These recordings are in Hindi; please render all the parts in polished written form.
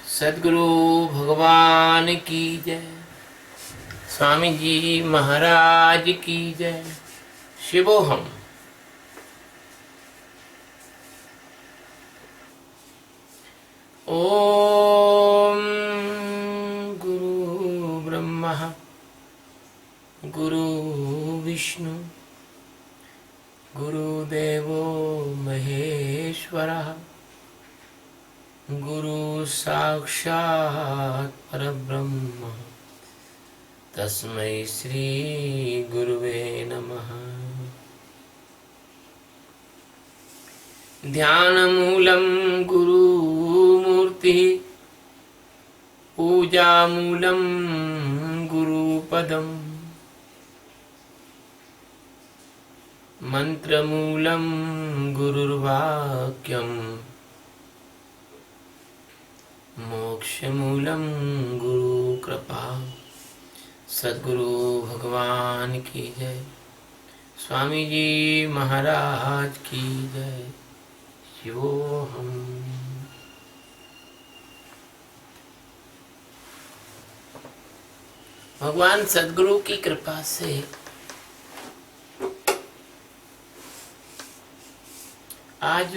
सद्गुरु भगवान की जय। स्वामी जी महाराज की जय। शिवोहम। ओम गुरु ब्रह्मा गुरु विष्णु गुरुदेवो महेश्वरः गुरु साक्षात् परब्रह्म तस्मै श्री गुरुवे नमः। ध्यानमूलं गुरुमूर्तिः पूजामूलं गुरुपदम् मंत्रमूलं गुरुर्वाक्यम् मोक्षमूलं गुरु कृपा। सद्गुरु भगवान की जय। स्वामी जी महाराज की जय। शिवोहम। भगवान सद्गुरु की कृपा से आज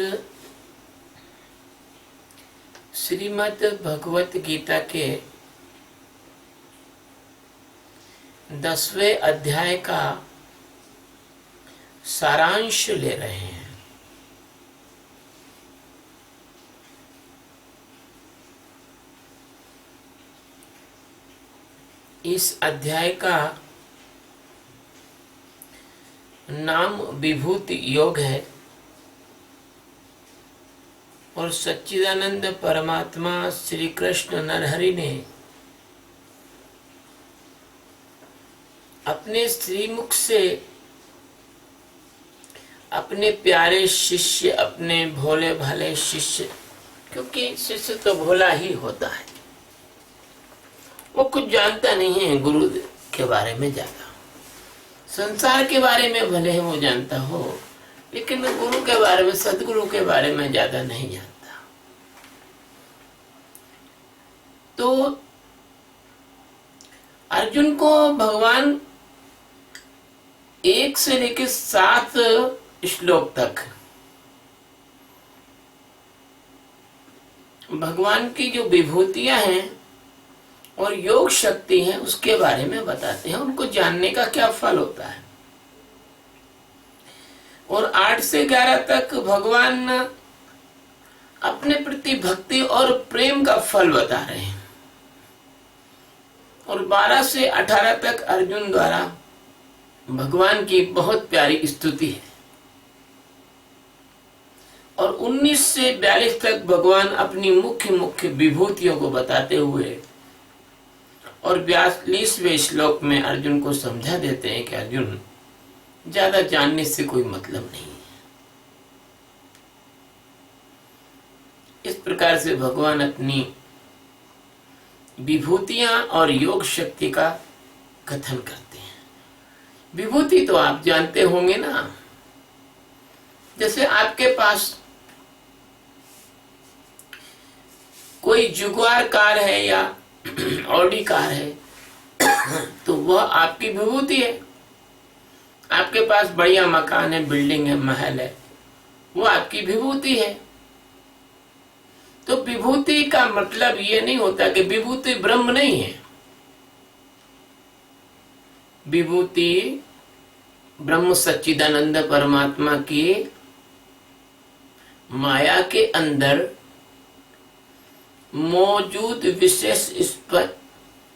श्रीमद् भगवत गीता के 10वें अध्याय का सारांश ले रहे हैं। इस अध्याय का नाम विभूति योग है और सच्चिदानंद परमात्मा श्री कृष्ण नरहरि ने अपने श्रीमुख से अपने प्यारे शिष्य, अपने भोले भाले शिष्य, क्योंकि शिष्य तो भोला ही होता है, वो कुछ जानता नहीं है गुरु के बारे में ज्यादा। संसार के बारे में भले ही वो जानता हो, लेकिन गुरु के बारे में, सदगुरु के बारे में ज्यादा नहीं जानता। तो अर्जुन को भगवान 1 से लेकर 7 श्लोक तक भगवान की जो विभूतियां हैं और योग शक्ति है उसके बारे में बताते हैं, उनको जानने का क्या फल होता है। और 8 से 11 तक भगवान अपने प्रति भक्ति और प्रेम का फल बता रहे हैं। और 12 से 18 तक अर्जुन द्वारा भगवान की बहुत प्यारी स्तुति है। और 19 से 42 तक भगवान अपनी मुख्य मुख्य विभूतियों को बताते हुए और 42वें श्लोक में अर्जुन को समझा देते हैं कि अर्जुन, ज्यादा जानने से कोई मतलब नहीं है। इस प्रकार से भगवान अपनी विभूतियां और योग शक्ति का कथन करते हैं। विभूति तो आप जानते होंगे ना, जैसे आपके पास कोई जुगवार कार है या ऑडी कार है तो वह आपकी विभूति है। आपके पास बढ़िया मकान है, बिल्डिंग है, महल है, वो आपकी विभूति है। तो विभूति का मतलब ये नहीं होता कि विभूति ब्रह्म नहीं है। विभूति ब्रह्म सच्चिदानंद परमात्मा की माया के अंदर मौजूद विशेष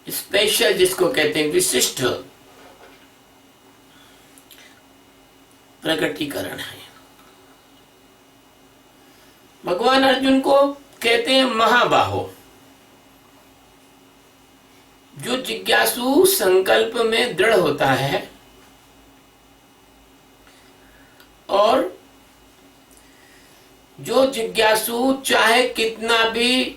स्पेशल, जिसको कहते हैं विशिष्ट प्रकटीकरण है। भगवान अर्जुन को कहते हैं महाबाहो। जो जिज्ञासु संकल्प में दृढ़ होता है और जो जिज्ञासु चाहे कितना भी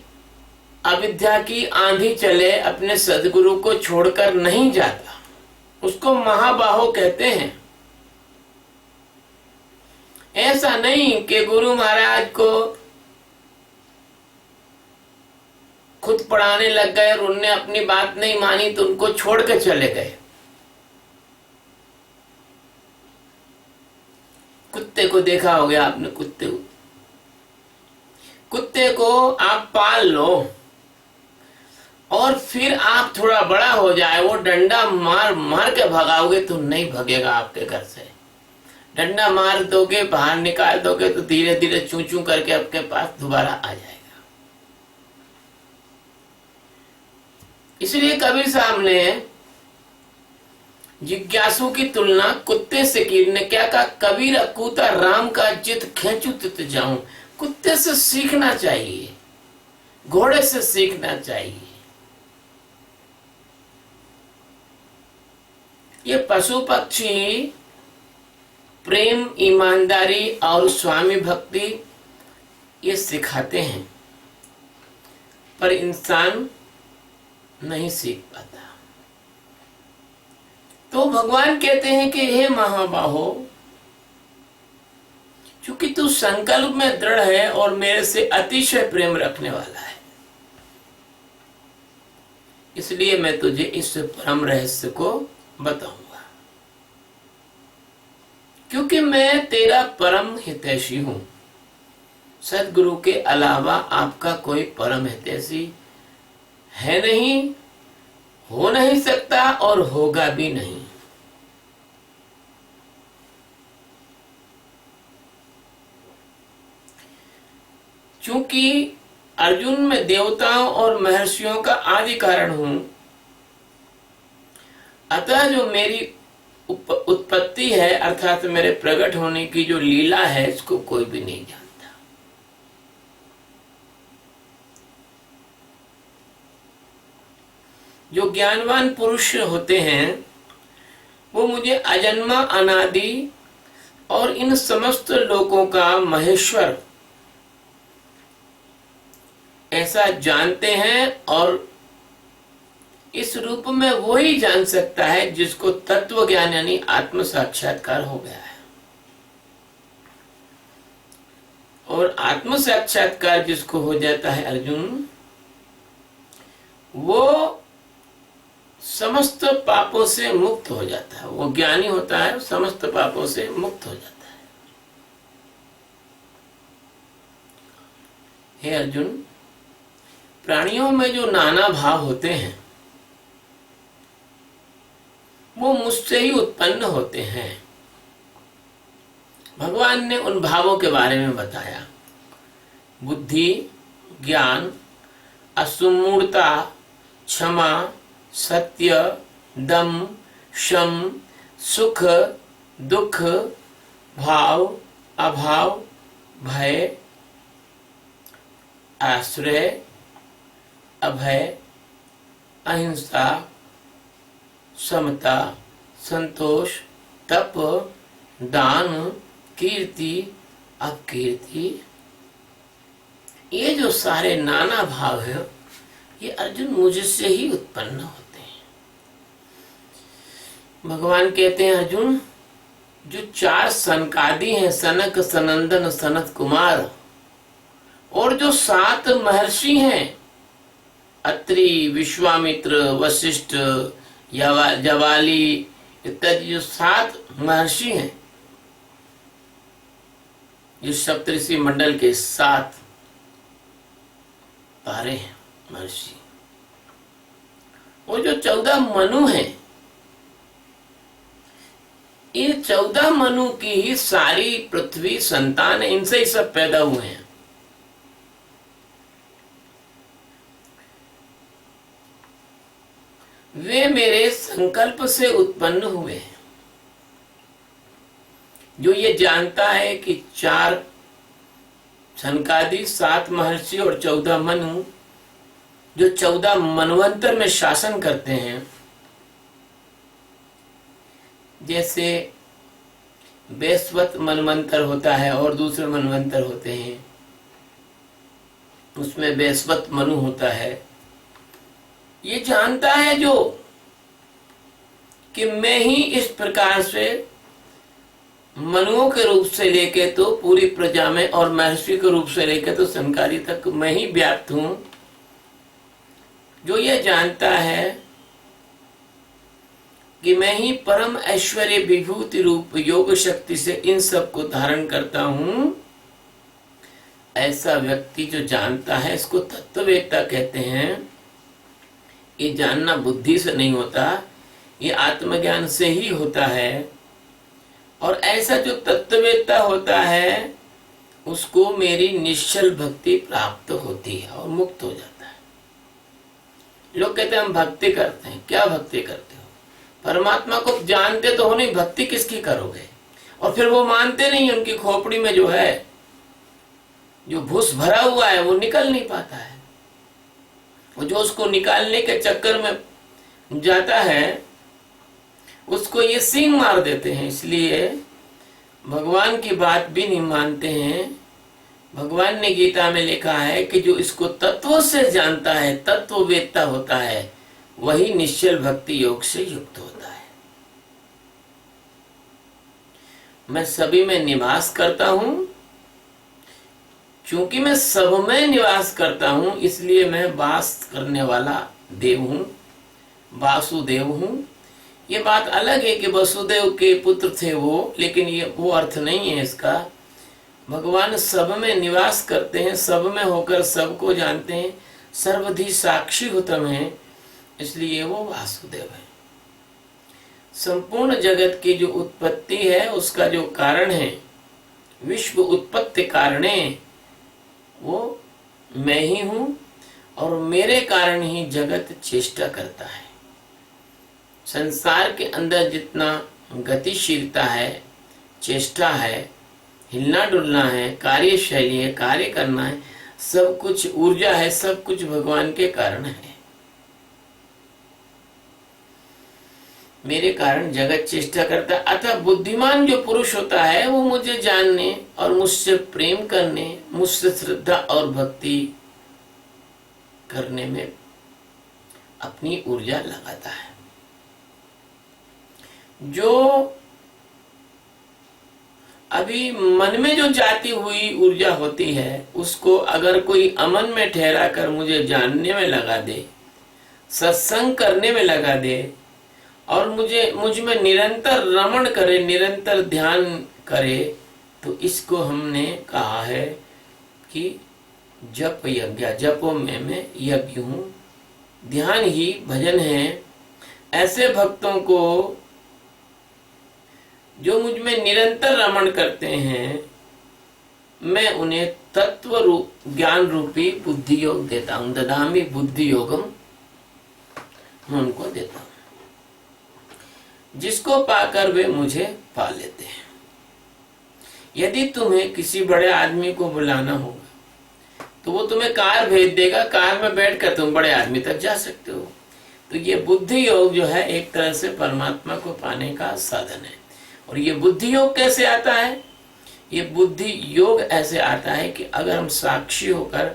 अविद्या की आंधी चले अपने सदगुरु को छोड़कर नहीं जाता, उसको महाबाहो कहते हैं। ऐसा नहीं कि गुरु महाराज को पढ़ाने लग गए और उनने अपनी बात नहीं मानी तो उनको छोड़ के चले गए। कुत्ते को देखा हो गया आपने, कुत्ते को आप पाल लो और फिर आप थोड़ा बड़ा हो जाए, वो डंडा मार मार के भगाओगे तो नहीं भगेगा आपके घर से। डंडा मार दोगे, बाहर निकाल दोगे तो धीरे धीरे चू चू करके आपके पास दोबारा आ जाएगा। इसलिए कबीर साहब ने जिज्ञासु की तुलना कुत्ते से की। ने क्या कहा? कबीर अकूता राम का जित खेचू तित जाऊं। कुत्ते से सीखना चाहिए, घोड़े से सीखना चाहिए। ये पशु पक्षी प्रेम, ईमानदारी और स्वामी भक्ति ये सिखाते हैं, पर इंसान नहीं सीख पाता। तो भगवान कहते हैं कि हे महाबाहो, चूंकि तू संकल्प में दृढ़ है और मेरे से अतिशय प्रेम रखने वाला है, इसलिए मैं तुझे इस परम रहस्य को बताऊंगा। क्योंकि मैं तेरा परम हितैषी हूं। सदगुरु के अलावा आपका कोई परम हितैषी है नहीं, हो नहीं सकता और होगा भी नहीं। चूंकि अर्जुन में देवताओं और महर्षियों का आदि कारण हूं, अतः जो मेरी उत्पत्ति है अर्थात मेरे प्रकट होने की जो लीला है, इसको कोई भी नहीं जानता। जो ज्ञानवान पुरुष होते हैं वो मुझे अजन्मा, अनादि और इन समस्त लोकों का महेश्वर ऐसा जानते हैं, और इस रूप में वो ही जान सकता है जिसको तत्व ज्ञान यानी आत्म साक्षात्कार हो गया है। और आत्म साक्षात्कार जिसको हो जाता है अर्जुन, वो समस्त पापों से मुक्त हो जाता है। वो ज्ञानी होता है, समस्त पापों से मुक्त हो जाता है। हे अर्जुन, प्राणियों में जो नाना भाव होते हैं वो मुझसे ही उत्पन्न होते हैं। भगवान ने उन भावों के बारे में बताया। बुद्धि, ज्ञान, असुमूढ़ता, क्षमा, सत्य, दम, शम, सुख, दुख, भाव, अभाव, भय, आश्रय, अभय, अहिंसा, समता, संतोष, तप, दान, कीर्ति, अपकीर्ति, ये जो सारे नाना भाव हैं ये अर्जुन मुझसे ही उत्पन्न होते हैं। भगवान कहते हैं अर्जुन, जो 4 सनकादि हैं, सनक, सनंदन, सनत कुमार, और जो 7 महर्षि हैं, अत्रि, विश्वामित्र, वशिष्ठ, जवाली इत्यादि, जो 7 महर्षि हैं, जो सप्तऋषि मंडल के 7 तारे हैं महर्षि, वो जो 14 मनु हैं, इन 14 मनु की ही सारी पृथ्वी संतान है, इनसे ही सब पैदा हुए हैं। वे मेरे संकल्प से उत्पन्न हुए हैं। जो ये जानता है कि 4 सनकादि, 7 महर्षि और 14 मनु, जो 14 मनवंतर में शासन करते हैं, जैसे वैश्वत मनवंतर होता है और दूसरे मनवंतर होते हैं, उसमें वैश्वत मनु होता है। ये जानता है जो कि मैं ही इस प्रकार से मनुओं के रूप से लेके तो पूरी प्रजा में और महर्षि के रूप से लेके तो सनकादि तक मैं ही व्याप्त हूं। जो ये जानता है कि मैं ही परम ऐश्वर्य विभूति रूप योग शक्ति से इन सब को धारण करता हूं, ऐसा व्यक्ति जो जानता है इसको तत्ववेत्ता कहते हैं। ये जानना बुद्धि से नहीं होता, ये आत्मज्ञान से ही होता है। और ऐसा जो तत्ववेत्ता होता है उसको मेरी निश्चल भक्ति प्राप्त होती है और मुक्त हो जाता है। लोग कहते हैं हम भक्ति करते हैं। क्या भक्ति करते हो? परमात्मा को जानते तो हो नहीं, भक्ति किसकी करोगे? और फिर वो मानते नहीं, उनकी खोपड़ी में जो है, जो भूस भरा हुआ है वो निकल नहीं पाता है। वो जो उसको निकालने के चक्कर में जाता है उसको ये सींग मार देते हैं। इसलिए भगवान की बात भी नहीं मानते हैं। भगवान ने गीता में लिखा है कि जो इसको तत्व से जानता है, तत्ववेत्ता होता है, वही निश्चल भक्ति योग से युक्त होता है। मैं सभी में निवास करता हूं। क्योंकि मैं सब में निवास करता हूं इसलिए मैं वास करने वाला देव हूं, वासुदेव हूं। ये बात अलग है कि वसुदेव के पुत्र थे वो, लेकिन ये वो अर्थ नहीं है इसका। भगवान सब में निवास करते हैं, सब में होकर सबको जानते हैं, सर्वधि साक्षी हुतम है, इसलिए वो वासुदेव है। संपूर्ण जगत की जो उत्पत्ति है उसका जो कारण है, विश्व उत्पत्ति कारणे, वो मैं ही हूं और मेरे कारण ही जगत चेष्टा करता है। संसार के अंदर जितना गतिशीलता है, चेष्टा है, हिलना डुलना है, कार्यशैली है, कार्य करना है, सब कुछ ऊर्जा है, सब कुछ भगवान के कारण है। मेरे कारण जगत चेष्टा करता है। अतः बुद्धिमान जो पुरुष होता है वो मुझे जानने और मुझसे प्रेम करने, मुझसे श्रद्धा और भक्ति करने में अपनी ऊर्जा लगाता है। जो अभी मन में जो जाती हुई ऊर्जा होती है उसको अगर कोई अमन में ठहरा कर मुझे जानने में लगा दे, सत्संग करने में लगा दे और मुझ में निरंतर रमण करे, निरंतर ध्यान करे, तो इसको हमने कहा है कि जप यज्ञ। जपो मैं यज्ञ हूं, ध्यान ही भजन है। ऐसे भक्तों को जो मुझ में निरंतर रमण करते हैं, मैं उन्हें तत्व रूप ज्ञान रूपी बुद्धि योग देता हूं। ददामि बुद्धि योगम, मैं उनको देता हूं, जिसको पाकर वे मुझे पा लेते हैं। यदि तुम्हें किसी बड़े आदमी को बुलाना होगा तो वो तुम्हें कार भेज देगा, कार में बैठकर तुम बड़े आदमी तक जा सकते हो। तो ये बुद्धि योग जो है एक तरह से परमात्मा को पाने का साधन है। और ये बुद्धि योग कैसे आता है? ये बुद्धि योग ऐसे आता है कि अगर हम साक्षी होकर,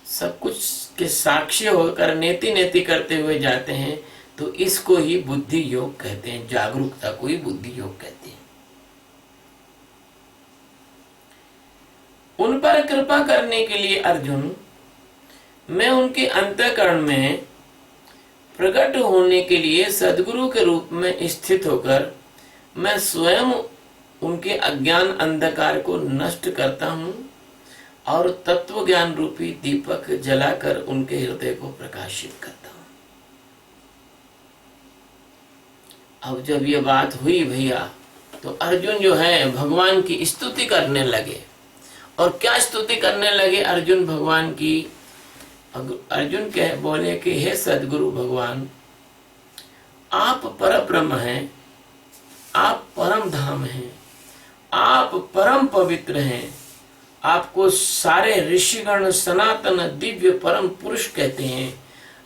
सब कुछ के साक्षी होकर नेति नेति करते हुए जाते हैं तो इसको ही बुद्धि योग कहते हैं। जागरूकता को ही बुद्धि योग कहते हैं। उन पर कृपा करने के लिए अर्जुन, मैं उनके अंतःकरण में प्रकट होने के लिए सद्गुरु के रूप में स्थित होकर मैं स्वयं उनके अज्ञान अंधकार को नष्ट करता हूं और तत्व ज्ञान रूपी दीपक जलाकर उनके हृदय को प्रकाशित करता हूं। अब जब ये बात हुई भैया, तो अर्जुन जो है भगवान की स्तुति करने लगे। और क्या स्तुति करने लगे अर्जुन भगवान की? अर्जुन कह बोले कि हे सद्गुरु भगवान, आप परब्रह्म हैं, आप परम धाम हैं, आप परम पवित्र हैं, आपको सारे ऋषिगण सनातन दिव्य परम पुरुष कहते हैं,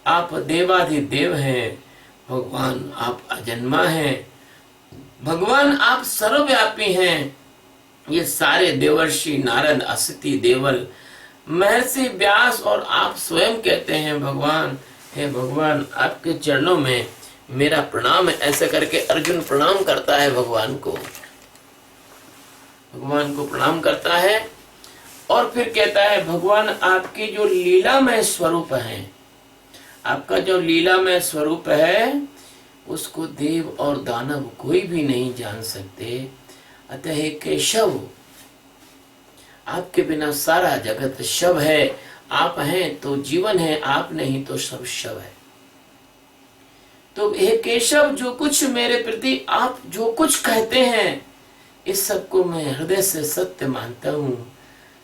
आप देवाधिदेव हैं। भगवान आप अजन्मा हैं, भगवान आप सर्वव्यापी हैं। ये सारे देवर्षि नारद, असिति, देवल, महर्षि व्यास और आप स्वयं कहते हैं भगवान, हे भगवान आपके चरणों में मेरा प्रणाम है। ऐसे करके अर्जुन प्रणाम करता है भगवान को प्रणाम करता है और फिर कहता है भगवान आपके जो लीलामय स्वरूप हैं, आपका जो लीलामय स्वरूप है उसको देव और दानव कोई भी नहीं जान सकते। अतः हे केशव, आपके बिना सारा जगत शव है। आप हैं तो जीवन है, आप नहीं तो सब शव है। तो हे केशव, जो कुछ मेरे प्रति आप जो कुछ कहते हैं इस सब को मैं हृदय से सत्य मानता हूँ।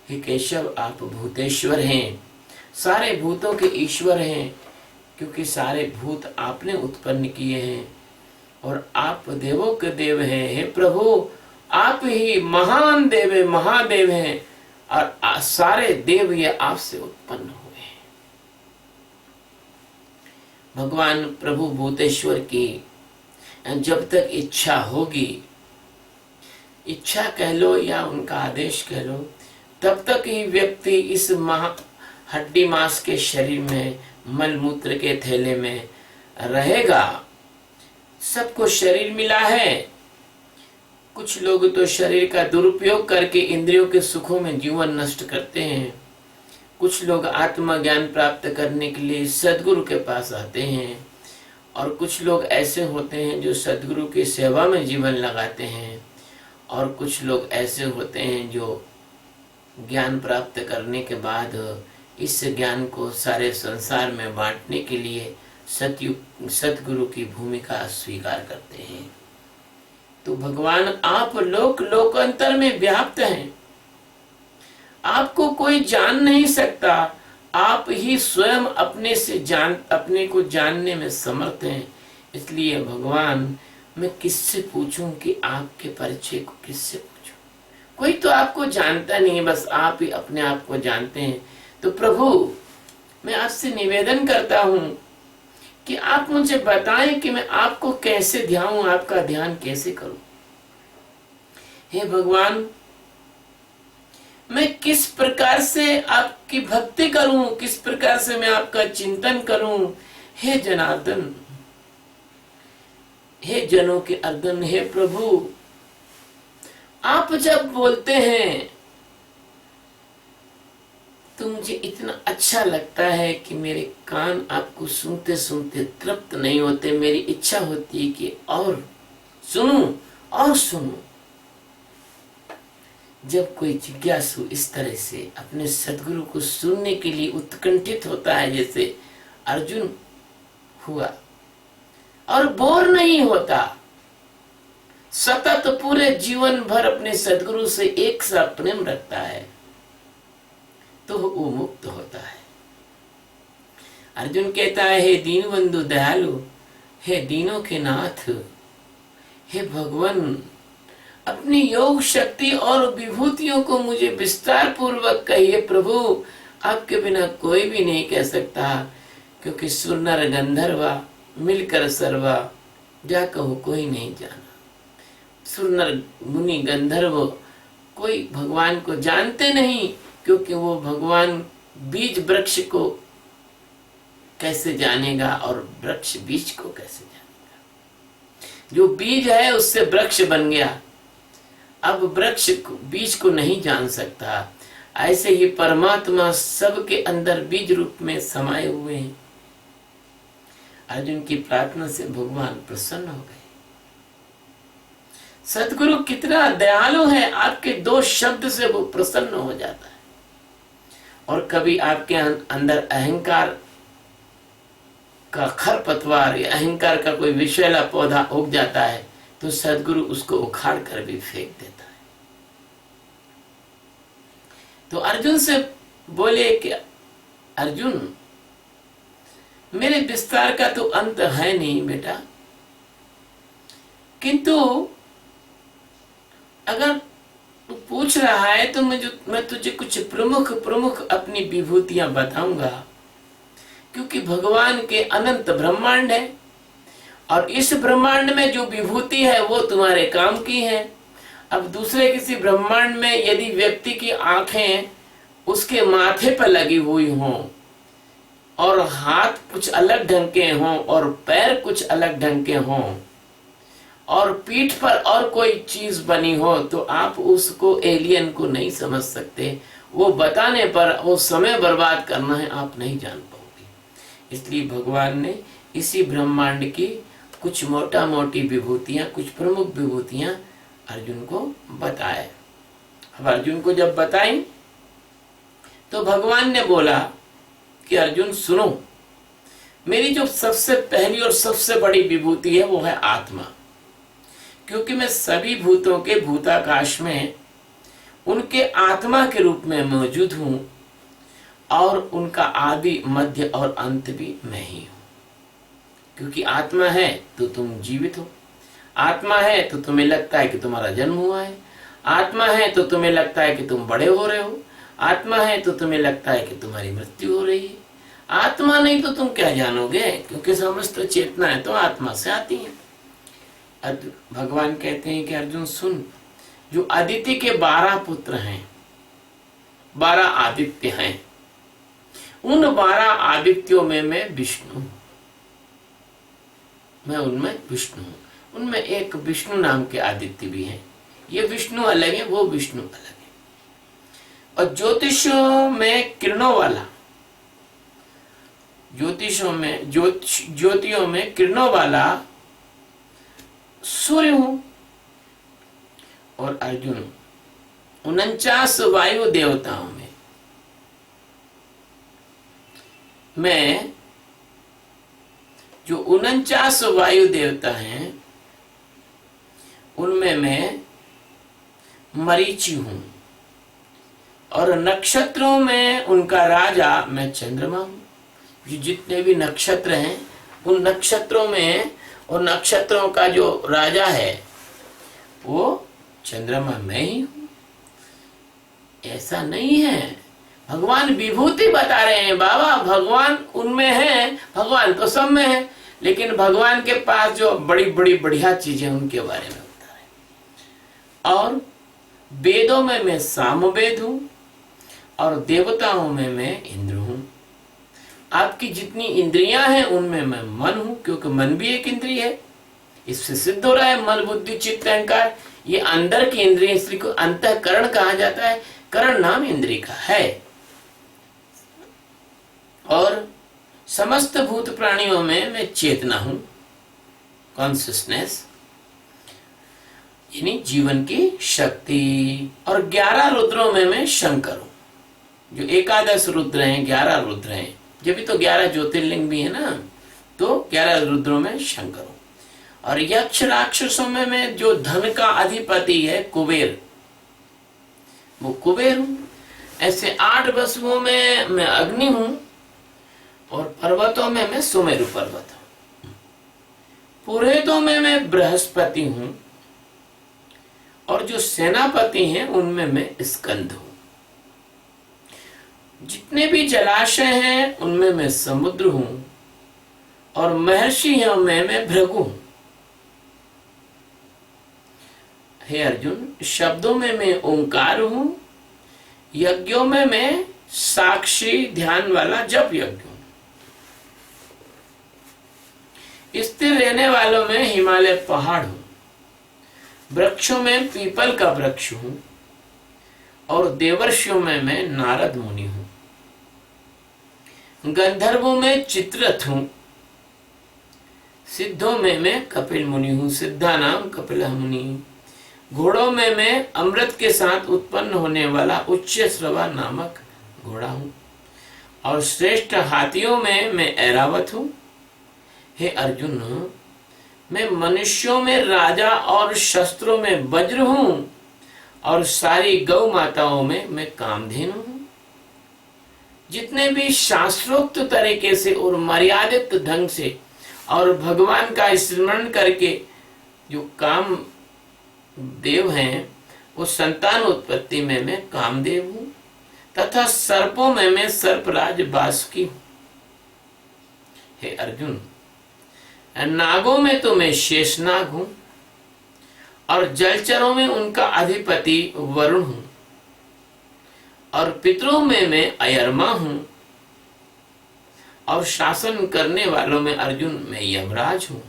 हे केशव, आप भूतेश्वर हैं, सारे भूतों के ईश्वर हैं, क्योंकि सारे भूत आपने उत्पन्न किए हैं और आप देवों के देव हैं। हे प्रभु, आप ही महान देव है, महादेव हैं और सारे देव ये आपसे उत्पन्न हुए हैं। भगवान प्रभु भूतेश्वर की जब तक इच्छा होगी, इच्छा कह लो या उनका आदेश कह लो, तब तक ही व्यक्ति इस हड्डी मांस के शरीर में, मल मूत्र के थैले में रहेगा। सबको शरीर मिला है। कुछ लोग तो शरीर का दुरुपयोग करके इंद्रियों के सुखों में जीवन नष्ट करते हैं। कुछ लोग आत्मज्ञान प्राप्त करने के लिए सदगुरु के पास आते हैं और कुछ लोग ऐसे होते हैं जो सदगुरु की सेवा में जीवन लगाते हैं और कुछ लोग ऐसे होते हैं जो ज्ञान प्राप्त करने के बाद इस ज्ञान को सारे संसार में बांटने के लिए सतगुरु की भूमिका स्वीकार करते हैं। तो भगवान आप लोक लोकांतर में व्याप्त हैं, आपको कोई जान नहीं सकता। आप ही स्वयं अपने को जानने में समर्थ हैं। इसलिए भगवान, मैं किससे पूछूं कि आपके परिचय को किससे पूछूं? कोई तो आपको जानता नहीं है, बस आप ही अपने आप को जानते हैं। तो प्रभु, मैं आपसे निवेदन करता हूं कि आप मुझे बताएं कि मैं आपको कैसे ध्याऊं, आपका ध्यान कैसे करूं। हे भगवान, मैं किस प्रकार से आपकी भक्ति करूं, किस प्रकार से मैं आपका चिंतन करूं। हे जनार्दन, हे जनों के अर्दन, हे प्रभु, आप जब बोलते हैं तो मुझे इतना अच्छा लगता है कि मेरे कान आपको सुनते सुनते तृप्त नहीं होते। मेरी इच्छा होती है कि और सुनूं और सुनूं। जब कोई जिज्ञासु इस तरह से अपने सदगुरु को सुनने के लिए उत्कंठित होता है, जैसे अर्जुन हुआ, और बोर नहीं होता, सतत पूरे जीवन भर अपने सदगुरु से एक सा प्रेम रखता है, तो वो मुक्त होता है। अर्जुन कहता है, हे दीन बंधु दयालु, हे दीनों के नाथ, हे भगवान, अपनी योग शक्ति और विभूतियों को मुझे विस्तार पूर्वक कहिए प्रभु। आपके बिना कोई भी नहीं कह सकता, क्योंकि सुरनर गंधर्वा मिलकर सर्वा, जा कहो कोई नहीं जाना। सुरनर मुनि गंधर्व कोई भगवान को जानते नहीं, क्योंकि वो भगवान बीज वृक्ष को कैसे जानेगा और वृक्ष बीज को कैसे जानेगा। जो बीज है उससे वृक्ष बन गया, अब वृक्ष बीज को नहीं जान सकता। ऐसे ही परमात्मा सबके अंदर बीज रूप में समाये हुए हैं। अर्जुन की प्रार्थना से भगवान प्रसन्न हो गए। सतगुरु कितना दयालु है, आपके दो शब्द से वो प्रसन्न हो जाता है। और कभी आपके अंदर अहंकार का खरपतवार या अहंकार का कोई विषैला पौधा उग जाता है, तो सदगुरु उसको उखाड़ कर भी फेंक देता है। तो अर्जुन से बोले कि अर्जुन, मेरे विस्तार का तो अंत है नहीं बेटा, किंतु अगर तू पूछ रहा है तो मैं तुझे कुछ प्रमुख अपनी विभूतियां बताऊंगा, क्योंकि भगवान के अनंत ब्रह्मांड है और इस ब्रह्मांड में जो विभूति है वो तुम्हारे काम की है। अब दूसरे किसी ब्रह्मांड में यदि व्यक्ति की आंखें उसके माथे पर लगी हुई हों और हाथ कुछ अलग ढंग के हों और पैर कुछ अलग ढंग के हों और पीठ पर और कोई चीज बनी हो, तो आप उसको एलियन को नहीं समझ सकते। वो बताने पर वो समय बर्बाद करना है, आप नहीं जान पाओगे। इसलिए भगवान ने इसी ब्रह्मांड की कुछ मोटा मोटी विभूतियां, कुछ प्रमुख विभूतियां अर्जुन को बताए। अब अर्जुन को जब बताई तो भगवान ने बोला कि अर्जुन सुनो, मेरी जो सबसे पहली और सबसे बड़ी विभूति है वो है आत्मा। क्योंकि मैं सभी भूतों के भूताकाश में उनके आत्मा के रूप में मौजूद हूं और उनका आदि मध्य और अंत भी मैं ही हूं। क्योंकि आत्मा है तो तुम जीवित हो, आत्मा है तो तुम्हें लगता है कि तुम्हारा जन्म हुआ है, आत्मा है तो तुम्हें लगता है कि तुम बड़े हो रहे हो, आत्मा है तो तुम्हें लगता है कि तुम्हारी मृत्यु हो रही है। आत्मा नहीं तो तुम क्या जानोगे, क्योंकि समस्त चेतनाएं तो आत्मा से आती हैं। भगवान कहते हैं कि अर्जुन सुन, जो अदिति के 12 पुत्र हैं, 12 आदित्य हैं, उन 12 आदित्यों में मैं विष्णु हूं, मैं उनमें विष्णु हूं। उनमें एक विष्णु नाम के आदित्य भी हैं। ये विष्णु अलग है, वो विष्णु अलग है। और ज्योतिषों में किरणों वाला, ज्योतियों में किरणों वाला सूर्य हूं। और अर्जुन 49 वायु देवताओं में मैं, जो 49 वायु देवता हैं उनमें मैं मरीचि हूं। और नक्षत्रों में उनका राजा मैं चंद्रमा हूं। जितने भी नक्षत्र हैं उन नक्षत्रों में, और नक्षत्रों का जो राजा है वो चंद्रमा मैं ही हूं। ऐसा नहीं है, भगवान विभूति बता रहे हैं बाबा, भगवान उनमें है, भगवान तो सब में है, लेकिन भगवान के पास जो बड़ी बड़ी बढ़िया चीजें उनके बारे में बता रहे हैं। और वेदों में मैं सामवेद हूं और देवताओं में मैं इंद्र हूं। आपकी जितनी इंद्रियां हैं उनमें मैं मन हूं, क्योंकि मन भी एक इंद्रिय है। इससे सिद्ध हो रहा है मन बुद्धि चित्त अहंकार ये अंदर की इंद्रिय, इसलिए को अंतःकरण कहा जाता है। करण नाम इंद्रिय का है। और समस्त भूत प्राणियों में मैं चेतना हूं, कॉन्सियसनेस यानी जीवन की शक्ति। और 11 रुद्रों में मैं शंकर हूं। जो 11 रुद्र हैं, 11 रुद्र हैं, जब भी तो 11 ज्योतिर्लिंग भी है ना, तो 11 रुद्रों में शंकर हूं। और यक्ष राक्षसों में मैं जो धन का अधिपति है कुबेर, वो कुबेर हूं। ऐसे 8 वसुओं में मैं अग्नि हूं। और पर्वतों में मैं सुमेरु पर्वत हूं। पुरोहितों में मैं बृहस्पति हूं। और जो सेनापति हैं उनमें मैं स्कंद हूं। जितने भी जलाशय हैं उनमें मैं समुद्र हूं। और महर्षियों में मैं भृगु हूं। हे अर्जुन, शब्दों में मैं ओंकार हूं, यज्ञों में मैं साक्षी ध्यान वाला जप यज्ञ हूं, स्थिर रहने वालों में हिमालय पहाड़ हूं, वृक्षों में पीपल का वृक्ष हूं, और देवर्षियों में मैं नारद मुनि हूं, गंधर्वों में चित्ररथ हूं, सिद्धों में मैं कपिल मुनि हूं, सिद्धा नाम कपिल मुनि। घोड़ों में मैं अमृत के साथ उत्पन्न होने वाला उच्च श्रवा नामक घोड़ा हूं। और श्रेष्ठ हाथियों में मैं ऐरावत हूं। हे अर्जुन, मैं मनुष्यों में राजा और शस्त्रों में वज्र हूं। और सारी गौ माताओं में मैं कामधेनु हूं। जितने भी शास्त्रोक्त तरीके से और मर्यादित ढंग से और भगवान का स्मरण करके जो काम देव हैं, वो संतान उत्पत्ति में मैं कामदेव हूं। तथा सर्पों में मैं सर्पराज बासुकी हूं। हे अर्जुन, नागों में तो मैं शेषनाग हूं। और जलचरों में उनका अधिपति वरुण हूं। और पितरों में मैं अयरमा हूं। और शासन करने वालों में अर्जुन मैं यमराज हूं।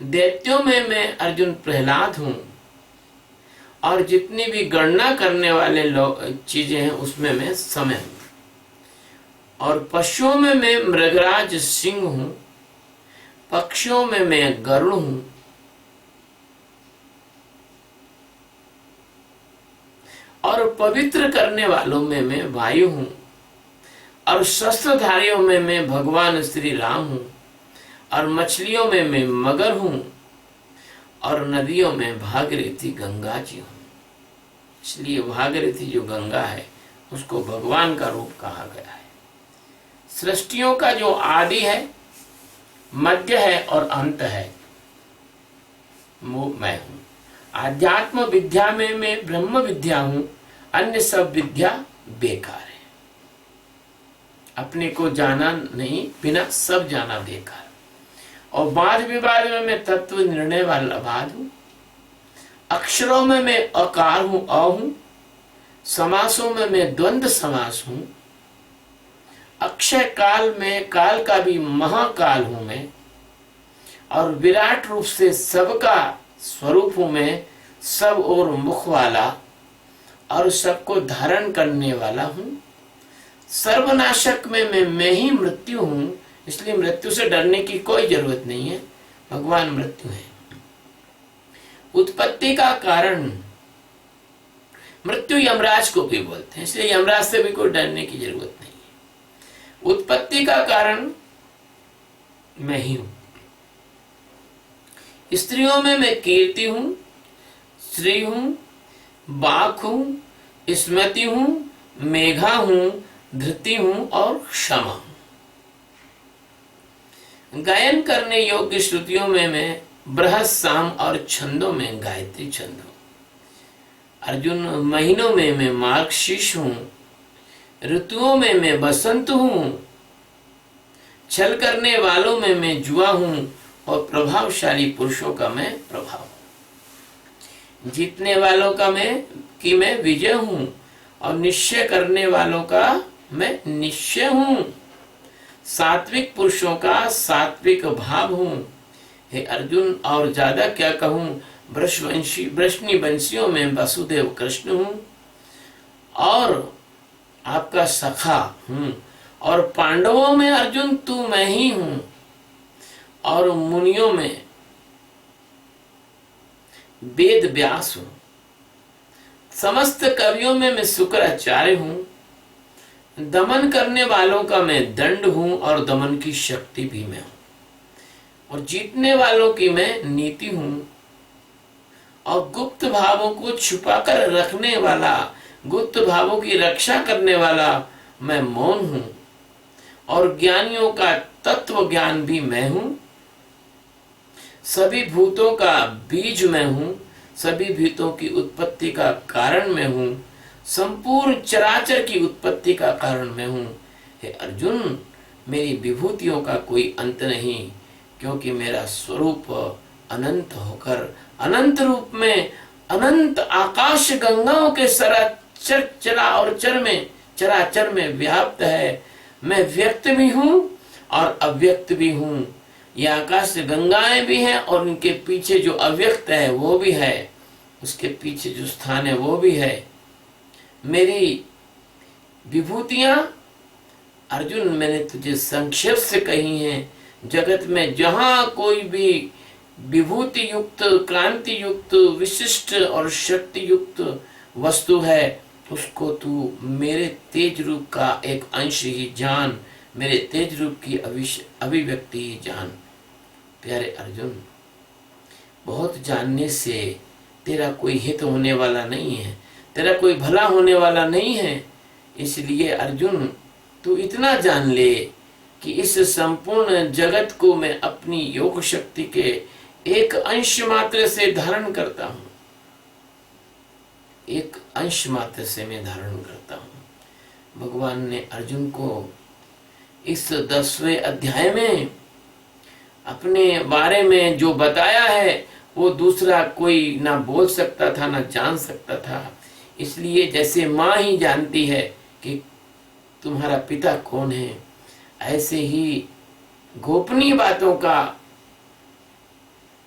दैत्यों में मैं अर्जुन प्रहलाद हूं। और जितनी भी गणना करने वाले लोग चीजें हैं उसमें मैं समय हूं। और पशुओं में मैं मृगराज सिंह हूं, पक्षियों में मैं गरुड़ हूं, और पवित्र करने वालों में मैं वायु हूं, और शस्त्रधारियों में मैं भगवान श्री राम हूं, और मछलियों में मैं मगर हूं, और नदियों में भागीरथी गंगा जी हूं। इसलिए भागीरथी जो गंगा है उसको भगवान का रूप कहा गया है। सृष्टियों का जो आदि है, मध्य है और अंत है, वो मैं हूं। आध्यात्म विद्या में मैं ब्रह्म विद्या हूं, अन्य सब विद्या बेकार है। अपने को जाना नहीं, बिना सब जाना बेकार। और वाद विवाद में मैं तत्व निर्णय वाला वाद हूं। अक्षरों में मैं अकार हूं, अ हूं। समासों में मैं द्वंद्व समास हूं। अक्षय काल में काल का भी महाकाल हूं मैं, और विराट रूप से सबका स्वरूप हूं मैं, सब और मुख वाला और सबको धारण करने वाला हूं। सर्वनाशक में मैं ही मृत्यु हूं, इसलिए मृत्यु से डरने की कोई जरूरत नहीं है, भगवान मृत्यु है। उत्पत्ति का कारण, मृत्यु यमराज को भी बोलते हैं, इसलिए यमराज से भी कोई डरने की जरूरत नहीं है। उत्पत्ति का कारण मैं ही हूं। स्त्रियों में मैं कीर्ति हूं, श्री हूं, बाक हूं, स्मृति हूं, मेघा हूं, धृति हूं और क्षमा हूं। गायन करने योग्य श्रुतियों में मैं बृहत साम और छंदों में गायत्री छंद हूं। अर्जुन, महीनों में मैं मार्गशीर्ष हूं, ऋतुओं में मैं बसंत हूं, छल करने वालों में मैं जुआ हूं, और प्रभावशाली पुरुषों का मैं प्रभाव हूं। जीतने वालों का मैं विजय हूं, और निश्चय करने वालों का मैं निश्चय हूं। सात्विक पुरुषों का सात्विक भाव हूं। हे अर्जुन, और ज्यादा क्या कहूं, वृष्णि वंशियों में वसुदेव कृष्ण हूं, और आपका सखा हूं। और पांडवों में अर्जुन तू मैं ही हूं, और मुनियों में वेद व्यास हूं। समस्त कवियों में मैं शुक्राचार्य हूं। दमन करने वालों का मैं दंड हूं, और दमन की शक्ति भी मैं हूं। और जीतने वालों की मैं नीति हूं, और गुप्त भावों को छुपाकर रखने वाला, गुप्त भावों की रक्षा करने वाला मैं मौन हूं। और ज्ञानियों का तत्व ज्ञान भी मैं हूं। सभी भूतों का बीज मैं हूं, सभी भूतों की उत्पत्ति का कारण मैं हूं, संपूर्ण चराचर की उत्पत्ति का कारण मैं हूं। हे अर्जुन, मेरी विभूतियों का कोई अंत नहीं, क्योंकि मेरा स्वरूप अनंत होकर अनंत रूप में अनंत आकाश गंगाओं के चराचर में व्याप्त है। मैं व्यक्त भी हूं और अव्यक्त भी हूं। ये आकाश गंगाएं भी हैं, और उनके पीछे जो अव्यक्त है वो भी है, उसके पीछे जो स्थान है वो भी है। मेरी विभूतियां अर्जुन मैंने तुझे संक्षेप से कही हैं। जगत में जहां कोई भी विभूति युक्त, क्रांति युक्त, विशिष्ट और शक्ति युक्त वस्तु है, उसको तू मेरे तेज रूप का एक अंश ही जान, मेरे तेज रूप की अभिव्यक्ति ही जान। प्यारे अर्जुन, बहुत जानने से तेरा कोई हित होने वाला नहीं है, तेरा कोई भला होने वाला नहीं है। इसलिए अर्जुन, तू इतना जान ले कि इस संपूर्ण जगत को मैं अपनी योग शक्ति के एक अंश मात्र से धारण करता हूं। एक अंश मात्र से मैं धारण करता हूं। भगवान ने अर्जुन को इस 10वें अध्याय में अपने बारे में जो बताया है वो दूसरा कोई ना बोल सकता था, ना जान सकता था। इसलिए जैसे माँ ही जानती है कि तुम्हारा पिता कौन है, ऐसे ही गोपनीय बातों का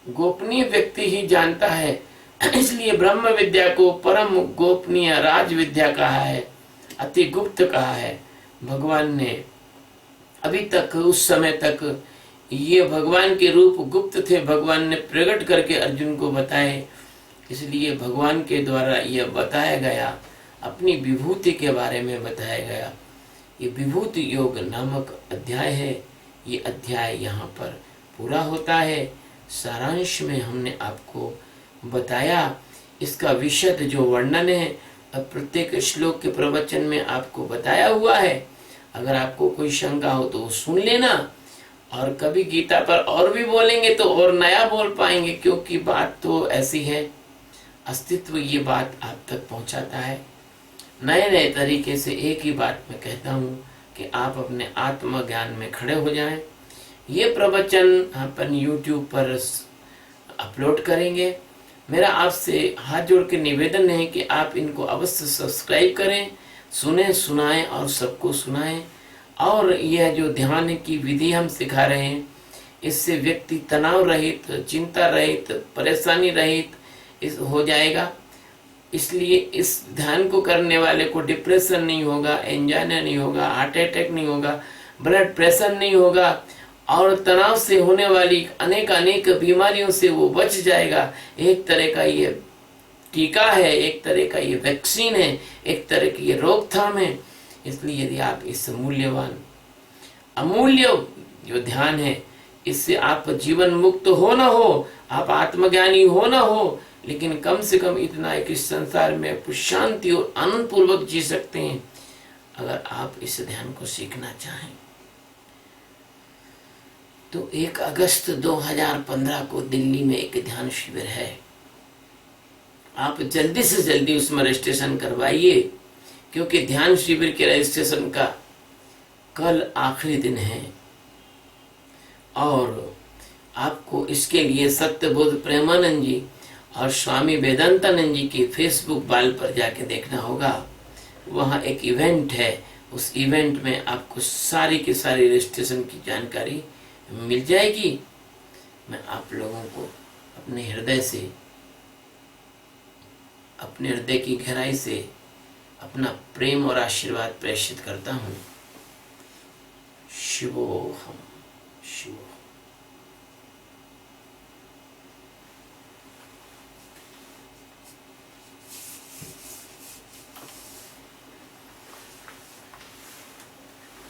गोपनीय व्यक्ति ही जानता है। इसलिए ब्रह्म विद्या को परम गोपनीय राज विद्या कहा है, अति गुप्त कहा है। भगवान ने अभी तक उस समय तक ये भगवान के रूप गुप्त थे, भगवान ने प्रकट करके अर्जुन को बताए, इसलिए भगवान के द्वारा यह बताया गया, अपनी विभूति के बारे में बताया गया। ये विभूति योग नामक अध्याय है। ये अध्याय यहाँ पर पूरा होता है। सारांश में हमने आपको बताया, इसका विशद जो वर्णन है अब प्रत्येक श्लोक के प्रवचन में आपको बताया हुआ है। अगर आपको कोई शंका हो तो सुन लेना, और कभी गीता पर और भी बोलेंगे तो और नया बोल पाएंगे, क्योंकि बात तो ऐसी है, अस्तित्व ये बात आप तक पहुंचाता है। नए नए तरीके से एक ही बात मैं कहता हूँ कि आप अपने आत्मज्ञान में खड़े हो जाएं। ये प्रवचन अपन YouTube पर अपलोड करेंगे। मेरा आपसे हाथ जोड़ के निवेदन है कि आप इनको अवश्य सब्सक्राइब करें, सुने, सुनाएं और सबको सुनाएं। और यह जो ध्यान की विधि हम सिखा रहे हैं, इससे व्यक्ति तनाव रहित, चिंता रहित, परेशानी रहित इस हो जाएगा। इसलिए इस ध्यान को करने वाले को डिप्रेशन नहीं होगा, एंजाइना नहीं होगा, हार्ट अटैक नहीं होगा, ब्लड प्रेशर नहीं होगा, और तनाव से होने वाली अनेक बीमारियों से वो बच जाएगा। एक तरह का ये टीका है, एक तरह का ये वैक्सीन है, एक तरह की ये रोकथाम है। इसलिए यदि आप इस मूल्यवान अमूल्य जो ध्यान है, इससे आप जीवन मुक्त हो न हो, आप आत्मज्ञानी हो न हो, लेकिन कम से कम इतना है कि इस संसार में आप शांति और आनंद पूर्वक जी सकते हैं। अगर आप इस ध्यान को सीखना चाहें तो 1 अगस्त 2015 को दिल्ली में एक ध्यान शिविर है। आप जल्दी से जल्दी उसमें रजिस्ट्रेशन करवाइए, क्योंकि ध्यान शिविर के रजिस्ट्रेशन का कल आखिरी दिन है। और आपको इसके लिए सत्यबोध प्रेमानंद जी और स्वामी वेदांतानंद जी की फेसबुक वाल पर जाके देखना होगा। वहाँ एक इवेंट है, उस इवेंट में आपको सारी की सारी रजिस्ट्रेशन की जानकारी मिल जाएगी। मैं आप लोगों को अपने हृदय से, अपने हृदय की गहराई से अपना प्रेम और आशीर्वाद प्रेषित करता हूँ। शिवोहम शिवोहम।